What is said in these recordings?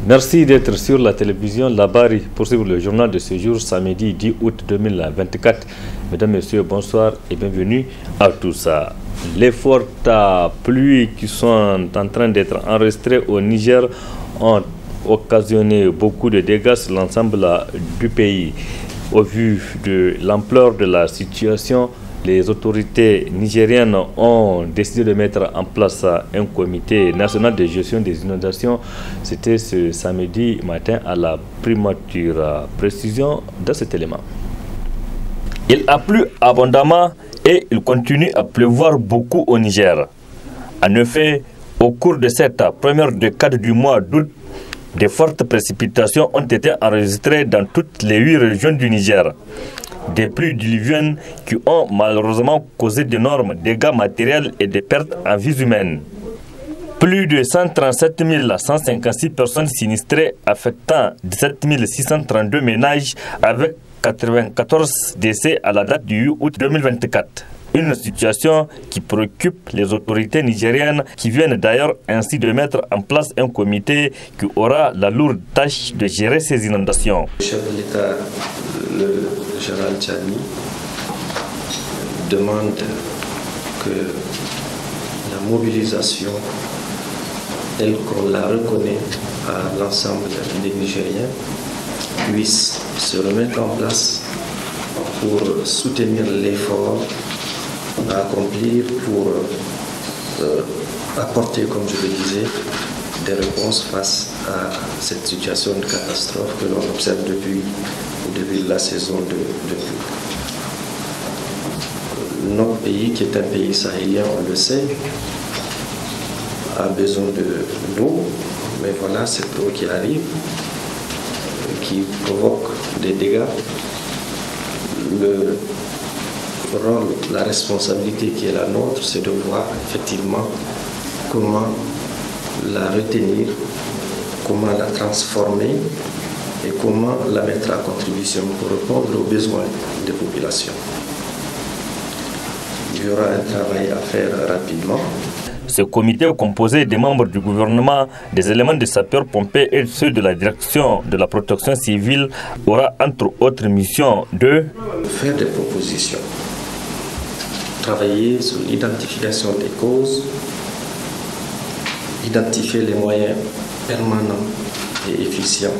Merci d'être sur la télévision Labari pour suivre le journal de ce jour, samedi 10 août 2024. Mesdames, Messieurs, bonsoir et bienvenue à tous. Les fortes pluies qui sont en train d'être enregistrées au Niger ont occasionné beaucoup de dégâts sur l'ensemble du pays. Au vu de l'ampleur de la situation, les autorités nigériennes ont décidé de mettre en place un comité national de gestion des inondations. C'était ce samedi matin à la primature. Précision de cet élément. Il a plu abondamment et il continue à pleuvoir beaucoup au Niger. En effet, au cours de cette première décade du mois d'août, de fortes précipitations ont été enregistrées dans toutes les 8 régions du Niger. Des pluies diluviennes qui ont malheureusement causé d'énormes dégâts matériels et des pertes en vies humaines. Plus de 137 156 personnes sinistrées affectant 17 632 ménages avec 94 décès à la date du 8 août 2024. Une situation qui préoccupe les autorités nigériennes qui viennent d'ailleurs ainsi de mettre en place un comité qui aura la lourde tâche de gérer ces inondations. Le chef de l'État, le général Tchani, demande que la mobilisation, telle qu'on la reconnaît à l'ensemble des Nigériens, puisse se remettre en place pour soutenir l'effort à accomplir pour apporter, comme je le disais, des réponses face à cette situation de catastrophe que l'on observe depuis le début de la saison de pluie. Notre pays, qui est un pays sahélien, on le sait, a besoin de l'eau, mais voilà cette eau qui arrive, qui provoque des dégâts. Le rôle, la responsabilité qui est la nôtre, c'est de voir effectivement comment la retenir, comment la transformer et comment la mettre à contribution pour répondre aux besoins des populations. Il y aura un travail à faire rapidement. Ce comité composé des membres du gouvernement, des éléments de sapeurs-pompiers et ceux de la direction de la protection civile aura entre autres missions de faire des propositions, travailler sur l'identification des causes, identifier les moyens permanents et efficients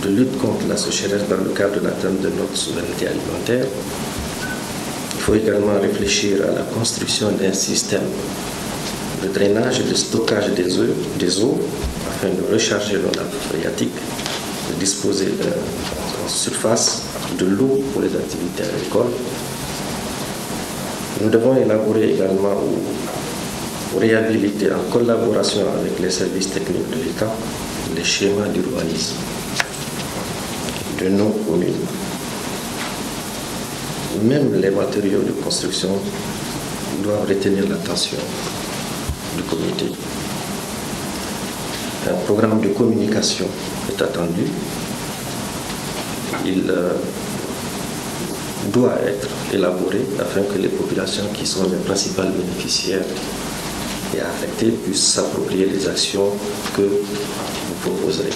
de lutte contre la sécheresse dans le cadre de l'atteinte de notre souveraineté alimentaire. Il faut également réfléchir à la construction d'un système de drainage et de stockage des eaux afin de recharger nos nappes phréatiques, de disposer en surface de l'eau pour les activités agricoles. Nous devons élaborer également ou réhabiliter en collaboration avec les services techniques de l'État les schémas d'urbanisme de nos communes. Même les matériaux de construction doivent retenir l'attention du comité. Un programme de communication est attendu. Il doit être élaboré afin que les populations qui sont les principales bénéficiaires et affectées puissent s'approprier les actions que vous proposerez.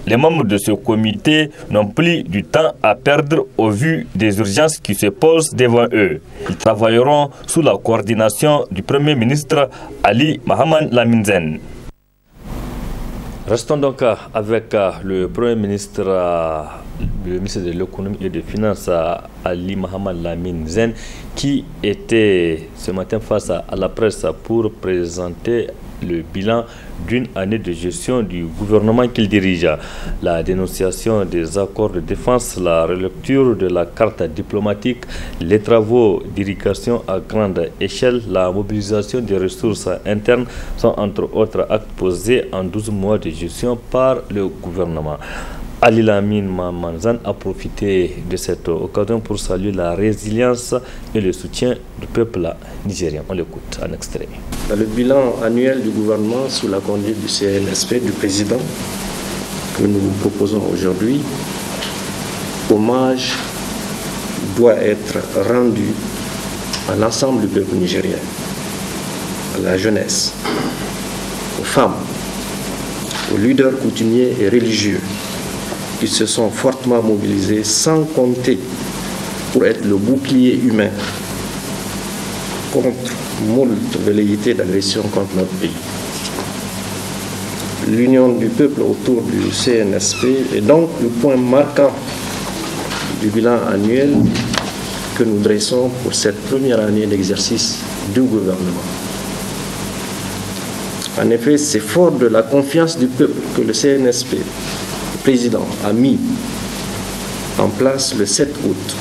Les membres de ce comité n'ont plus du temps à perdre au vu des urgences qui se posent devant eux. Ils travailleront sous la coordination du Premier ministre Ali Mohamed Lamine. Restons donc avec le Premier ministre, le ministre de l'économie et des finances, Ali Mohamed Lamine Zen, qui était ce matin face à la presse pour présenter le bilan d'une année de gestion du gouvernement qu'il dirige. La dénonciation des accords de défense, la relecture de la carte diplomatique, les travaux d'irrigation à grande échelle, la mobilisation des ressources internes sont entre autres actes posés en 12 mois de gestion par le gouvernement. Ali Lamine Mamanzan a profité de cette occasion pour saluer la résilience et le soutien du peuple nigérien. On l'écoute en extrait. Dans le bilan annuel du gouvernement sous la conduite du CNSP, du président, que nous vous proposons aujourd'hui, hommage doit être rendu à l'ensemble du peuple nigérien, à la jeunesse, aux femmes, aux leaders coutumiers et religieux qui se sont fortement mobilisés sans compter pour être le bouclier humain contre moult velléités d'agression contre notre pays. L'union du peuple autour du CNSP est donc le point marquant du bilan annuel que nous dressons pour cette première année d'exercice du gouvernement. En effet, c'est fort de la confiance du peuple que le CNSP, le président, a mis en place le 7 août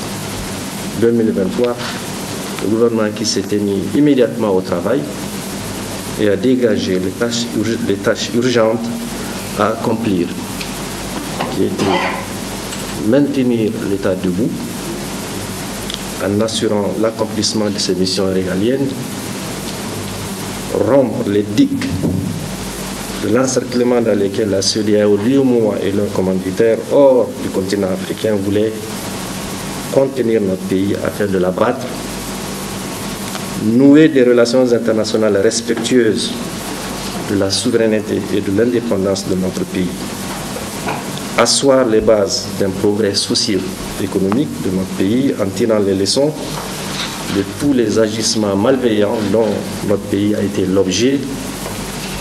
2023, le gouvernement qui s'était mis immédiatement au travail et a dégagé les tâches urgentes à accomplir, qui étaient maintenir l'État debout en assurant l'accomplissement de ses missions régaliennes, rompre les digues de l'encerclement dans lesquels la CEDEAO, l'UEMOA et leurs commanditaires hors du continent africain voulaient contenir notre pays afin de l'abattre, nouer des relations internationales respectueuses de la souveraineté et de l'indépendance de notre pays, asseoir les bases d'un progrès socio-économique de notre pays en tirant les leçons de tous les agissements malveillants dont notre pays a été l'objet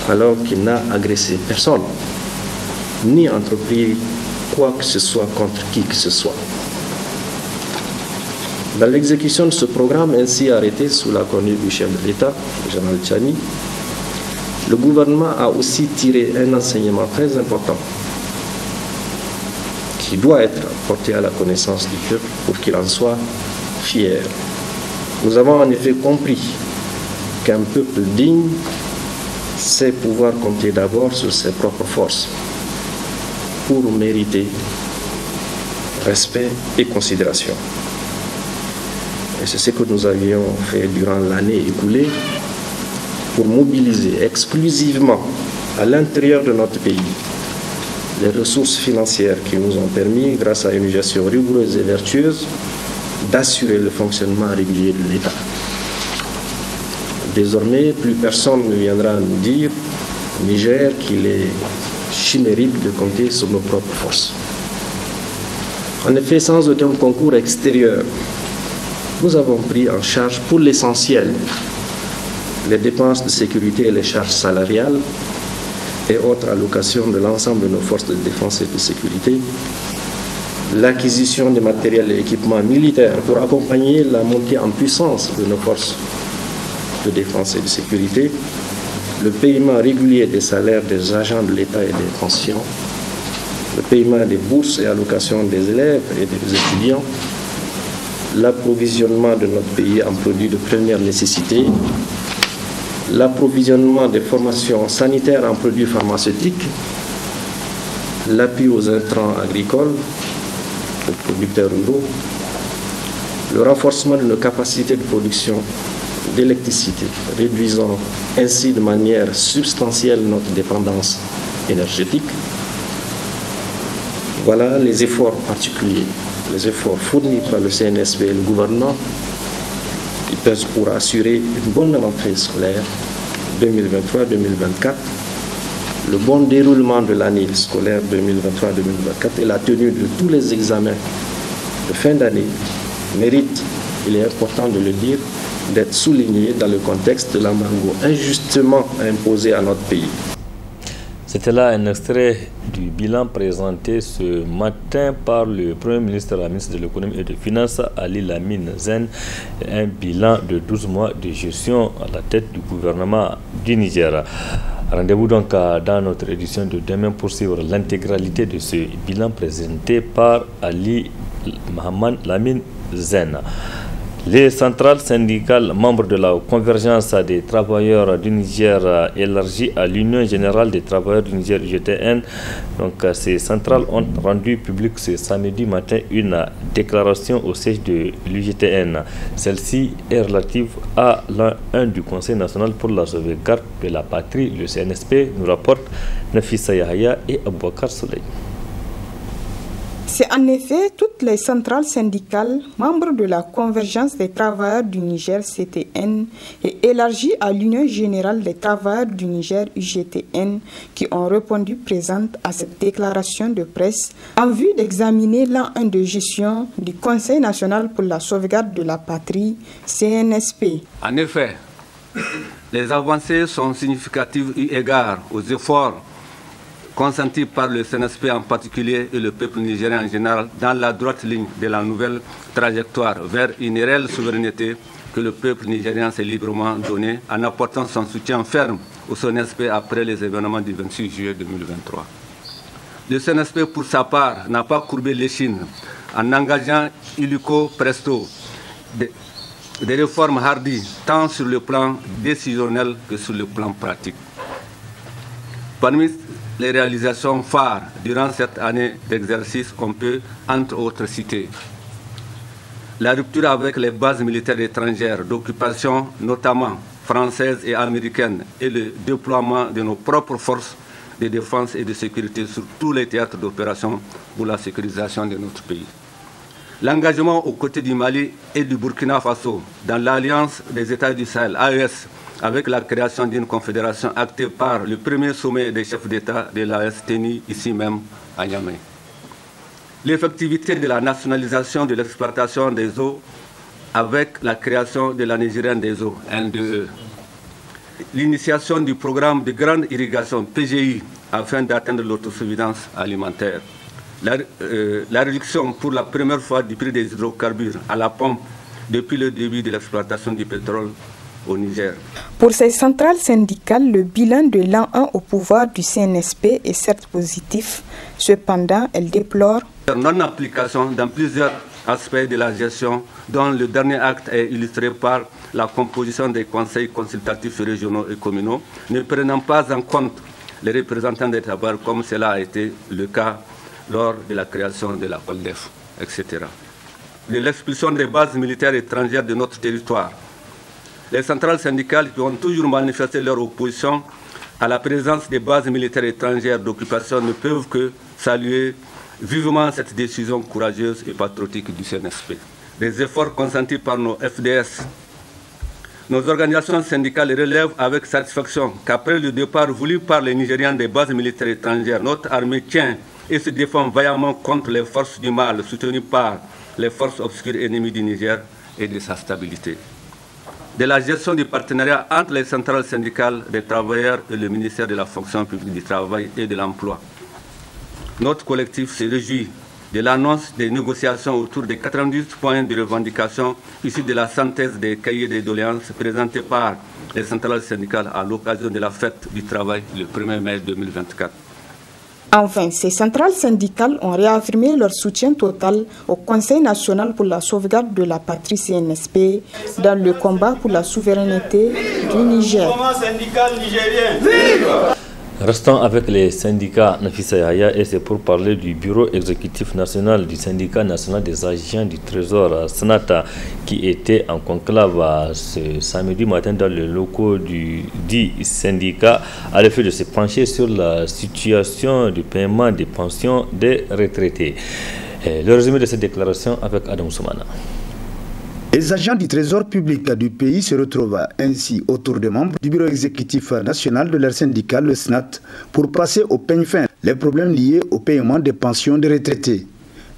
alors qu'il n'a agressé personne, ni entrepris quoi que ce soit contre qui que ce soit. Dans l'exécution de ce programme ainsi arrêté sous la conduite du chef de l'État, le général Tchani, le gouvernement a aussi tiré un enseignement très important qui doit être porté à la connaissance du peuple pour qu'il en soit fier. Nous avons en effet compris qu'un peuple digne sait pouvoir compter d'abord sur ses propres forces pour mériter respect et considération. Et c'est ce que nous avions fait durant l'année écoulée pour mobiliser exclusivement à l'intérieur de notre pays les ressources financières qui nous ont permis, grâce à une gestion rigoureuse et vertueuse, d'assurer le fonctionnement régulier de l'État. Désormais, plus personne ne viendra nous dire, au Niger, qu'il est chimérique de compter sur nos propres forces. En effet, sans aucun concours extérieur, nous avons pris en charge pour l'essentiel les dépenses de sécurité et les charges salariales et autres allocations de l'ensemble de nos forces de défense et de sécurité, l'acquisition de matériel et équipements militaires pour accompagner la montée en puissance de nos forces de défense et de sécurité, le paiement régulier des salaires des agents de l'État et des pensions, le paiement des bourses et allocations des élèves et des étudiants, l'approvisionnement de notre pays en produits de première nécessité, l'approvisionnement des formations sanitaires en produits pharmaceutiques, l'appui aux intrants agricoles, aux producteurs ruraux, le renforcement de nos capacités de production d'électricité, réduisant ainsi de manière substantielle notre dépendance énergétique. Voilà les efforts particuliers, les efforts fournis par le CNSP et le gouvernement qui pèsent pour assurer une bonne rentrée scolaire 2023-2024, le bon déroulement de l'année scolaire 2023-2024 et la tenue de tous les examens de fin d'année mérite, il est important de le dire, d'être souligné dans le contexte de l'embargo injustement imposé à notre pays. C'était là un extrait du bilan présenté ce matin par le Premier ministre, la ministre de l'économie et des finances, Ali Lamine Zen, un bilan de 12 mois de gestion à la tête du gouvernement du Niger. Rendez-vous donc dans notre édition de demain pour suivre l'intégralité de ce bilan présenté par Ali Mohamed Lamine Zen. Les centrales syndicales membres de la convergence des travailleurs du Niger élargie à l'Union générale des travailleurs du Niger UGTN. Donc ces centrales ont rendu public ce samedi matin une déclaration au siège de l'UGTN. Celle-ci est relative à l'un du Conseil national pour la sauvegarde de la patrie, le CNSP, nous rapporte Nafissa Yahya et Aboubakar Souley. C'est en effet toutes les centrales syndicales, membres de la Convergence des travailleurs du Niger CTN et élargies à l'Union générale des travailleurs du Niger UGTN qui ont répondu présentes à cette déclaration de presse en vue d'examiner l'an 1 de gestion du Conseil national pour la sauvegarde de la patrie CNSP. En effet, les avancées sont significatives eu égard aux efforts consentis par le CNSP en particulier et le peuple nigérien en général dans la droite ligne de la nouvelle trajectoire vers une réelle souveraineté que le peuple nigérien s'est librement donné en apportant son soutien ferme au CNSP après les événements du 26 juillet 2023. Le CNSP, pour sa part, n'a pas courbé l'échine en engageant illico presto des réformes hardies tant sur le plan décisionnel que sur le plan pratique. Parmi les réalisations phares durant cette année d'exercice, on peut, entre autres, citer la rupture avec les bases militaires étrangères d'occupation, notamment françaises et américaines, et le déploiement de nos propres forces de défense et de sécurité sur tous les théâtres d'opération pour la sécurisation de notre pays. L'engagement aux côtés du Mali et du Burkina Faso dans l'Alliance des États du Sahel, AES, avec la création d'une confédération actée par le premier sommet des chefs d'État de l'AES tenu ici même à Niamey. L'effectivité de la nationalisation de l'exploitation des eaux avec la création de la Nigérienne des eaux, NDE. L'initiation du programme de grande irrigation, PGI, afin d'atteindre l'autosuffisance alimentaire. La réduction pour la première fois du prix des hydrocarbures à la pompe depuis le début de l'exploitation du pétrole au Niger. Pour ces centrales syndicales, le bilan de l'an 1 au pouvoir du CNSP est certes positif. Cependant, elles déplorent non-application dans plusieurs aspects de la gestion, dont le dernier acte est illustré par la composition des conseils consultatifs régionaux et communaux, ne prenant pas en compte les représentants des travailleurs comme cela a été le cas lors de la création de la COLDEF, etc. De l'expulsion des bases militaires étrangères de notre territoire. Les centrales syndicales qui ont toujours manifesté leur opposition à la présence des bases militaires étrangères d'occupation ne peuvent que saluer vivement cette décision courageuse et patriotique du CNSP. Les efforts consentis par nos FDS, nos organisations syndicales relèvent avec satisfaction qu'après le départ voulu par les Nigériens des bases militaires étrangères, notre armée tient et se défend vaillamment contre les forces du mal soutenues par les forces obscures ennemies du Niger et de sa stabilité. De la gestion du partenariat entre les centrales syndicales des travailleurs et le ministère de la fonction publique du travail et de l'emploi. Notre collectif se réjouit de l'annonce des négociations autour des 90 points de revendication issus de la synthèse des cahiers de doléances présentés par les centrales syndicales à l'occasion de la fête du travail le 1er mai 2024. Enfin, ces centrales syndicales ont réaffirmé leur soutien total au Conseil national pour la sauvegarde de la patrie CNSP dans le combat pour la souveraineté du Niger. Restons avec les syndicats Nafissa Yahya et c'est pour parler du bureau exécutif national du syndicat national des agents du Trésor SNAT qui était en conclave ce samedi matin dans les locaux du dit syndicat à l'effet de se pencher sur la situation du paiement des pensions des retraités. Le résumé de cette déclaration avec Adam Soumana. Les agents du Trésor public du pays se retrouvent ainsi autour des membres du bureau exécutif national de leur syndicat, le SNAT, pour passer au peigne fin les problèmes liés au paiement des pensions des retraités.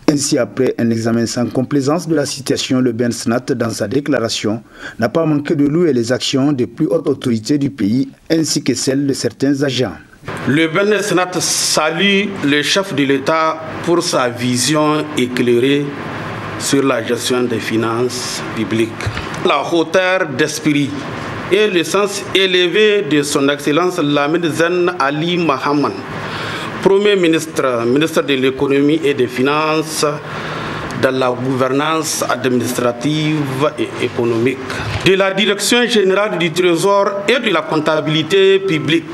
Ainsi, après un examen sans complaisance de la situation, le BN SNAT, dans sa déclaration, n'a pas manqué de louer les actions des plus hautes autorités du pays, ainsi que celles de certains agents. Le BN SNAT salue le chef de l'État pour sa vision éclairée sur la gestion des finances publiques. La hauteur d'esprit et le sens élevé de son Excellence Lamine Zen Ali Mahaman, Premier ministre, ministre de l'économie et des finances, de la gouvernance administrative et économique, de la direction générale du Trésor et de la comptabilité publique,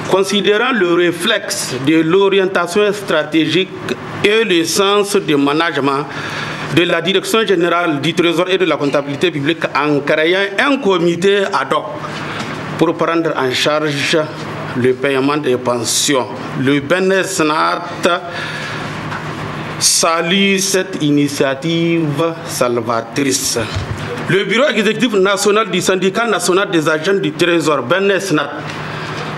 considérant le réflexe de l'orientation stratégique et le sens du management de la Direction générale du Trésor et de la comptabilité publique en créant un comité ad hoc pour prendre en charge le paiement des pensions. Le BN SNAT salue cette initiative salvatrice. Le bureau exécutif national du syndicat national des agents du Trésor, BNSNAT,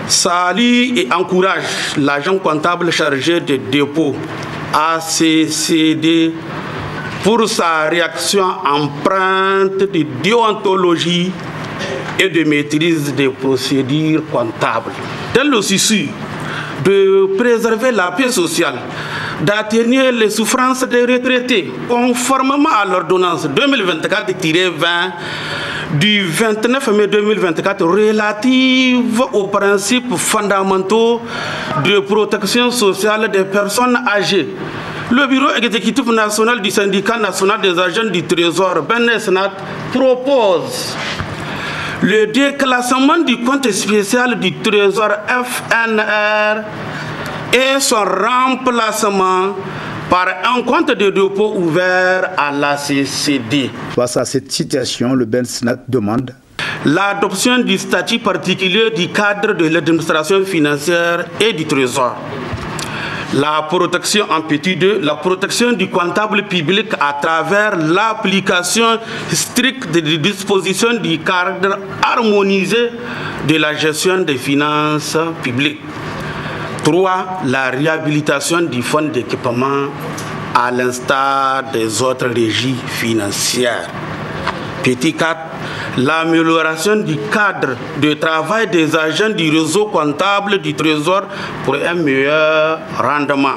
salue et encourage l'agent comptable chargé des dépôts, ACCD, pour sa réaction empreinte de déontologie et de maîtrise des procédures comptables. Dans le souci de préserver la paix sociale, d'atténuer les souffrances des retraités, conformément à l'ordonnance 2024-20 du 29 mai 2024 relative aux principes fondamentaux de protection sociale des personnes âgées. Le bureau exécutif national du syndicat national des agents du Trésor, BNSNAT, propose le déclassement du compte spécial du Trésor FNR et son remplacement par un compte de dépôt ouvert à la CCD. Face à cette situation, le BNSNAT demande l'adoption du statut particulier du cadre de l'administration financière et du Trésor. La protection en petit 2, la protection du comptable public à travers l'application stricte des dispositions du cadre harmonisé de la gestion des finances publiques. 3. La réhabilitation du fonds d'équipement à l'instar des autres régies financières. Petit 4. L'amélioration du cadre de travail des agents du réseau comptable du Trésor pour un meilleur rendement.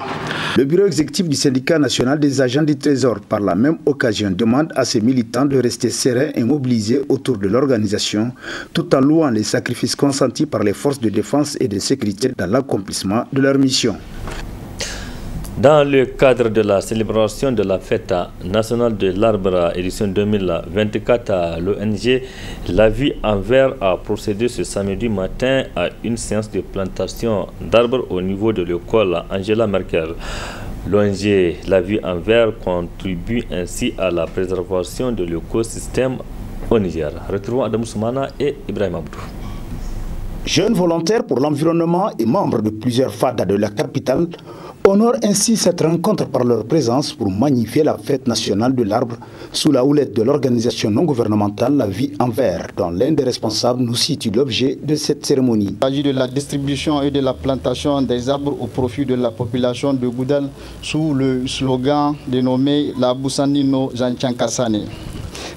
Le bureau exécutif du syndicat national des agents du Trésor, par la même occasion, demande à ses militants de rester sereins et mobilisés autour de l'organisation, tout en louant les sacrifices consentis par les forces de défense et de sécurité dans l'accomplissement de leur mission. Dans le cadre de la célébration de la fête nationale de l'arbre édition 2024, l'ONG La Vie en Vert a procédé ce samedi matin à une séance de plantation d'arbres au niveau de l'école Angela Merkel. L'ONG La Vie en Vert contribue ainsi à la préservation de l'écosystème au Niger. Retrouvons Adam Soumana et Ibrahim Abdou. Jeunes volontaires pour l'environnement et membres de plusieurs FADA de la capitale honorent ainsi cette rencontre par leur présence pour magnifier la fête nationale de l'arbre sous la houlette de l'organisation non gouvernementale La Vie en Vert, dont l'un des responsables nous situe l'objet de cette cérémonie. Il s'agit de la distribution et de la plantation des arbres au profit de la population de Goudal sous le slogan dénommé La Boussanino Zanchankassane,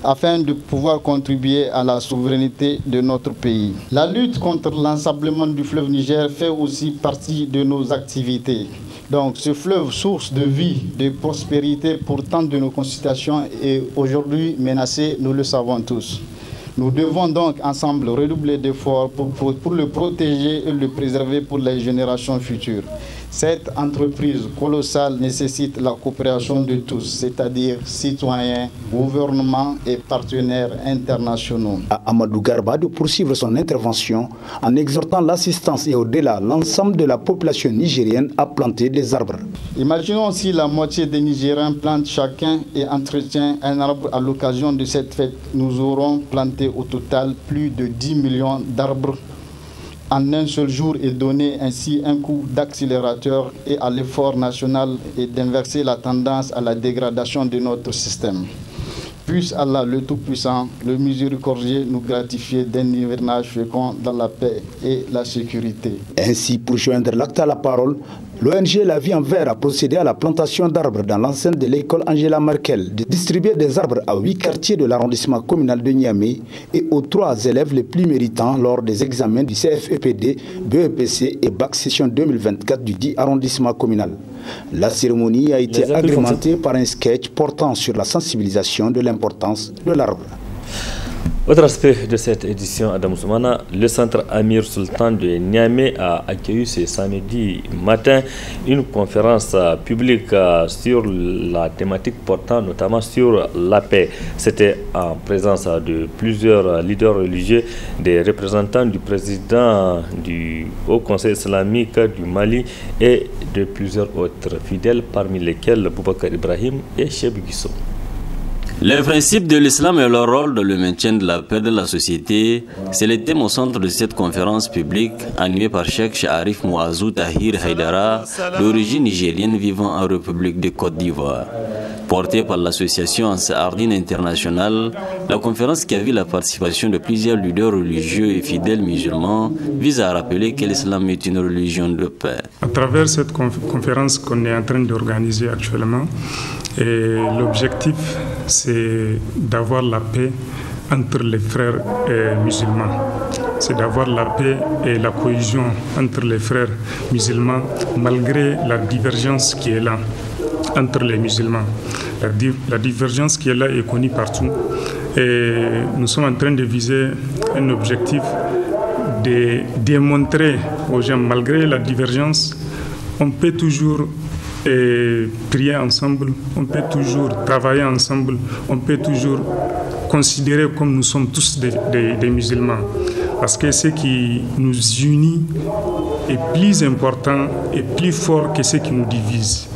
afin de pouvoir contribuer à la souveraineté de notre pays. La lutte contre l'ensablement du fleuve Niger fait aussi partie de nos activités. Donc ce fleuve, source de vie, de prospérité pour tant de nos concitoyens, est aujourd'hui menacé, nous le savons tous. Nous devons donc ensemble redoubler d'efforts pour le protéger et le préserver pour les générations futures. Cette entreprise colossale nécessite la coopération de tous, c'est-à-dire citoyens, gouvernements et partenaires internationaux. Amadou Garba de poursuivre son intervention en exhortant l'assistance et au-delà l'ensemble de la population nigérienne à planter des arbres. Imaginons si la moitié des Nigériens plantent chacun et entretient un arbre à l'occasion de cette fête. Nous aurons planté au total plus de 10 millions d'arbres en un seul jour et donner ainsi un coup d'accélérateur et à l'effort national et d'inverser la tendance à la dégradation de notre système. Puisse Allah le Tout-Puissant, le Miséricordieux, nous gratifier d'un hivernage fécond dans la paix et la sécurité. Ainsi, pour joindre l'acte à la parole, l'ONG La Vie en Vert a procédé à la plantation d'arbres dans l'enceinte de l'école Angela Merkel, de distribuer des arbres à 8 quartiers de l'arrondissement communal de Niamey et aux 3 élèves les plus méritants lors des examens du CFEPD, BEPC et BAC session 2024 du 10 arrondissement communal. La cérémonie a été agrémentée par un sketch portant sur la sensibilisation de l'importance de l'arbre. Autre aspect de cette édition, Adam Soumana, le centre Amir Sultan de Niamey a accueilli ce samedi matin une conférence publique sur la thématique portant notamment sur la paix. C'était en présence de plusieurs leaders religieux, des représentants du président du Haut Conseil islamique du Mali et de plusieurs autres fidèles, parmi lesquels Boubacar Ibrahim et Cheb Guisso. Les principes de l'islam et leur rôle dans le maintien de la paix de la société, c'est le thème au centre de cette conférence publique animée par Cheikh Sharif Mouazou Tahir Haïdara, d'origine nigérienne vivant en République de Côte d'Ivoire. Portée par l'association Ansar-Din International, la conférence qui a vu la participation de plusieurs leaders religieux et fidèles musulmans vise à rappeler que l'islam est une religion de paix. À travers cette conférence qu'on est en train d'organiser actuellement, l'objectif c'est d'avoir la paix entre les frères musulmans. C'est d'avoir la paix et la cohésion entre les frères musulmans malgré la divergence qui est là entre les musulmans. La divergence qui est là est connue partout. Et nous sommes en train de viser un objectif de démontrer aux gens, malgré la divergence, on peut toujours prier ensemble, on peut toujours travailler ensemble, on peut toujours considérer comme nous sommes tous des musulmans. Parce que ce qui nous unit est plus important et plus fort que ce qui nous divise.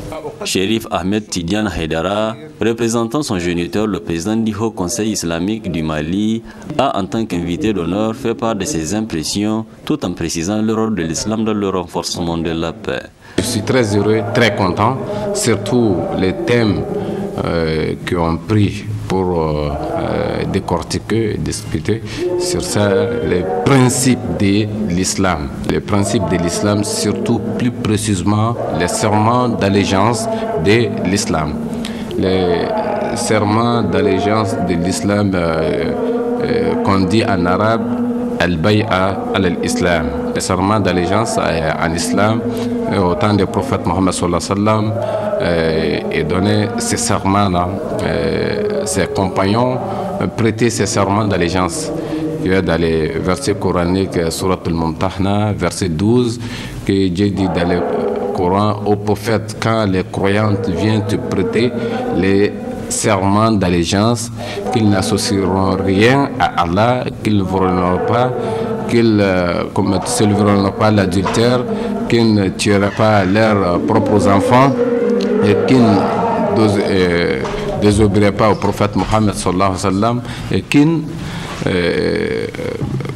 Chérif Ahmed Tidiane Haïdara, représentant son géniteur, le président du Haut Conseil islamique du Mali, a en tant qu'invité d'honneur fait part de ses impressions tout en précisant le rôle de l'islam dans le renforcement de la paix. Je suis très heureux, très content, surtout les thèmes qui ont pris pour décortiquer et discuter sur ça, les principes de l'islam. Les principes de l'islam, surtout plus précisément les serments d'allégeance de l'islam. Les serments d'allégeance de l'islam qu'on dit en arabe, al-bay'a al-islam. Les serments d'allégeance en islam, au temps du prophète Mohammed sallallahu alayhi wa sallam, et donné ces serments-là, ses compagnons prêtaient ces serments d'allégeance. Il y a dans les versets coraniques, Surat al-Mumtahna, verset 12, que Dieu dit dans le Coran au prophète, quand les croyantes viennent te prêter les serments d'allégeance, qu'ils n'associeront rien à Allah, qu'ils ne voleront pas, qu'ils ne s'élèveront pas l'adultère, qu'ils ne tueront pas leurs propres enfants et qu'ils ne désobéiraient pas au prophète Mohammed sallallahu alayhi wa sallam et qu'ils ne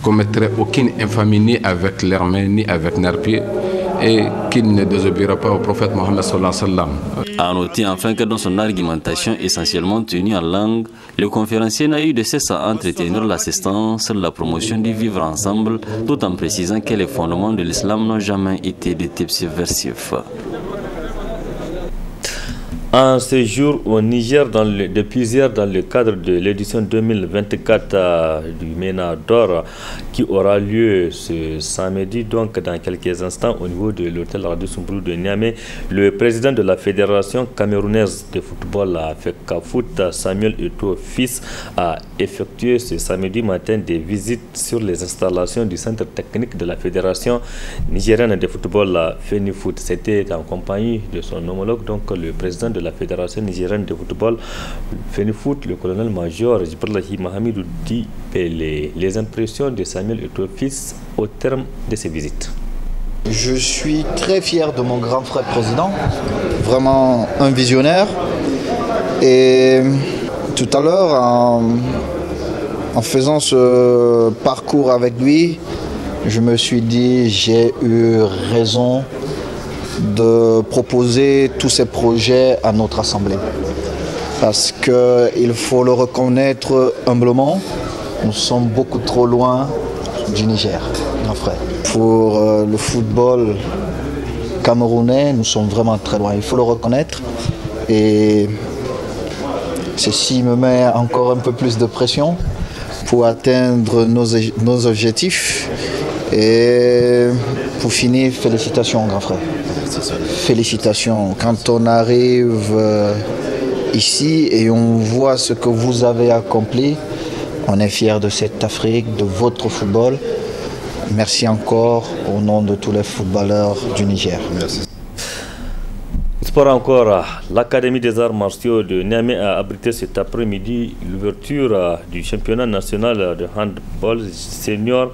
commettraient aucune infamie ni avec leurs mains ni avec leurs pieds et qu'il ne désobéira pas au prophète Mohammed sallallahu alayhi wa sallam. A noter enfin que dans son argumentation essentiellement tenue en langue, le conférencier n'a eu de cesse à entretenir l'assistance sur la promotion du vivre ensemble, tout en précisant que les fondements de l'islam n'ont jamais été de type subversif. En séjour au Niger depuis hier dans le cadre de l'édition 2024 du MENA d'Or qui aura lieu ce samedi, donc dans quelques instants au niveau de l'hôtel Radio Soumbrou de Niamey, le président de la Fédération camerounaise de football, la FECAFOOT, Samuel Eto'o Fils, a effectué ce samedi matin des visites sur les installations du centre technique de la Fédération nigérienne de football, la FENIFOOT. C'était en compagnie de son homologue, donc le président de la Fédération nigérienne de football, FENIFOOT, le colonel-major Jibrilahi Mahamidou Dipele. Les impressions de Samuel Eto'o Fils au terme de ces visites. Je suis très fier de mon grand frère président, vraiment un visionnaire. Et tout à l'heure, en faisant ce parcours avec lui, je me suis dit j'ai eu raison de proposer tous ces projets à notre Assemblée. Parce qu'il faut le reconnaître humblement, nous sommes beaucoup trop loin du Niger, mon frère. Pour le football camerounais, nous sommes vraiment très loin, il faut le reconnaître. Et ceci me met encore un peu plus de pression pour atteindre nos objectifs. Et pour finir, félicitations, grand frère. Félicitations. Quand on arrive ici et on voit ce que vous avez accompli, on est fiers de cette Afrique, de votre football. Merci encore au nom de tous les footballeurs du Niger. Merci. Sport encore, l'Académie des arts martiaux de Niamey a abrité cet après-midi l'ouverture du championnat national de handball senior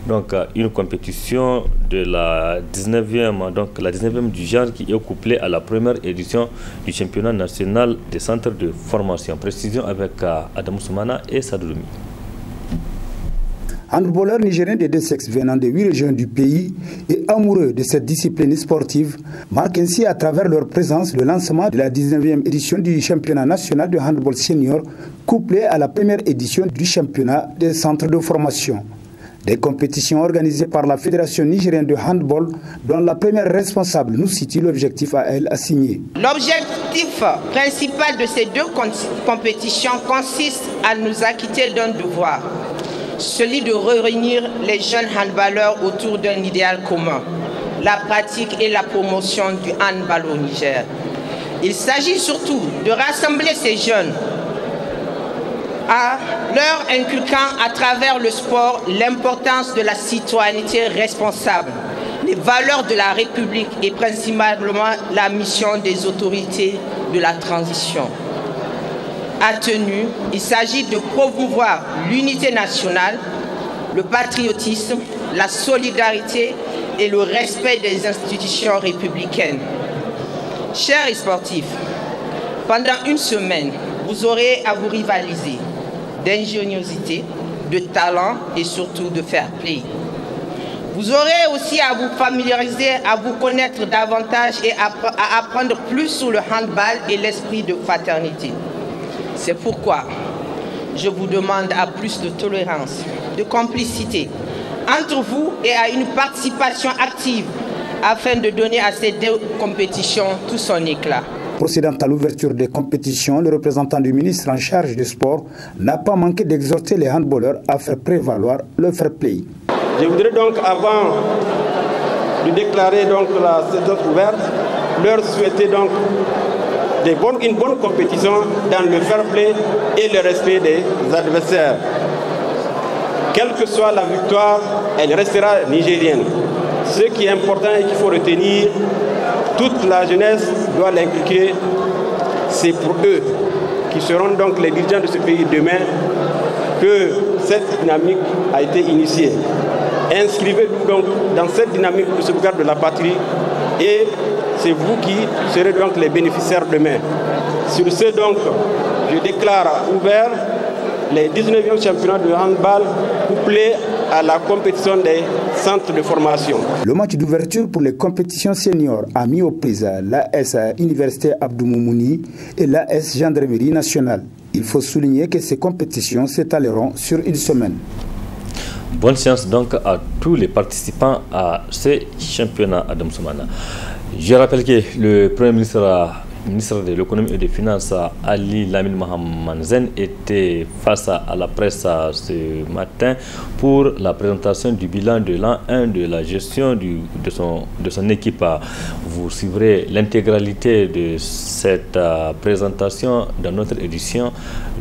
donc une compétition de la 19e du genre qui est couplée à la première édition du championnat national des centres de formation. Précision avec Adam Soumana et Sadouloumi. Handballeurs nigériens des deux sexes venant de 8 régions du pays et amoureux de cette discipline sportive marquent ainsi à travers leur présence le lancement de la 19e édition du championnat national de handball senior couplé à la première édition du championnat des centres de formation. Des compétitions organisées par la Fédération nigérienne de handball dont la première responsable nous situe l'objectif à elle assigné. L'objectif principal de ces deux compétitions consiste à nous acquitter d'un devoir, celui de réunir les jeunes handballeurs autour d'un idéal commun, la pratique et la promotion du handball au Niger. Il s'agit surtout de rassembler ces jeunes à leur inculquant à travers le sport l'importance de la citoyenneté responsable, les valeurs de la République et principalement la mission des autorités de la transition. À tenue, il s'agit de promouvoir l'unité nationale, le patriotisme, la solidarité et le respect des institutions républicaines. Chers sportifs, pendant une semaine, vous aurez à vous rivaliser d'ingéniosité, de talent et surtout de fair play. Vous aurez aussi à vous familiariser, à vous connaître davantage et à apprendre plus sur le handball et l'esprit de fraternité. C'est pourquoi je vous demande à plus de tolérance, de complicité entre vous et à une participation active afin de donner à ces deux compétitions tout son éclat. Procédant à l'ouverture des compétitions, le représentant du ministre en charge du sport n'a pas manqué d'exhorter les handballeurs à faire prévaloir le fair play. Je voudrais donc, avant de déclarer donc la saison ouverte, leur souhaiter donc une bonne compétition dans le fair play et le respect des adversaires. Quelle que soit la victoire, elle restera nigérienne. Ce qui est important et qu'il faut retenir, toute la jeunesse doit l'inculquer. C'est pour eux, qui seront donc les dirigeants de ce pays demain, que cette dynamique a été initiée. Inscrivez-vous donc dans cette dynamique de sauvegarde de la patrie et c'est vous qui serez donc les bénéficiaires demain. Sur ce donc, je déclare ouvert les 19e championnats de handball couplés à la compétition des centres de formation. Le match d'ouverture pour les compétitions seniors a mis aux prises l'AS Université Abdou Moumouni et l'AS Gendarmerie Nationale. Il faut souligner que ces compétitions s'étaleront sur une semaine. Bonne chance donc à tous les participants à ces championnats, Adam Soumana. Je rappelle que le Premier ministre de l'économie et des finances, Ali Lamine Mohamed Zen, était face à la presse ce matin pour la présentation du bilan de l'an 1 de la gestion de son équipe. Vous suivrez l'intégralité de cette présentation dans notre édition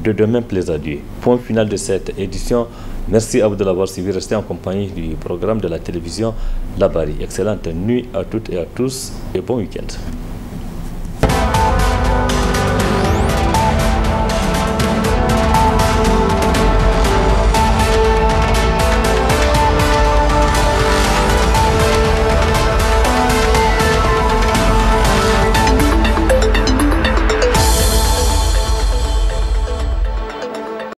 de demain, plaise à Dieu. Point final de cette édition. Merci à vous de l'avoir suivi. Restez en compagnie du programme de la télévision Labari. Excellente nuit à toutes et à tous et bon week-end.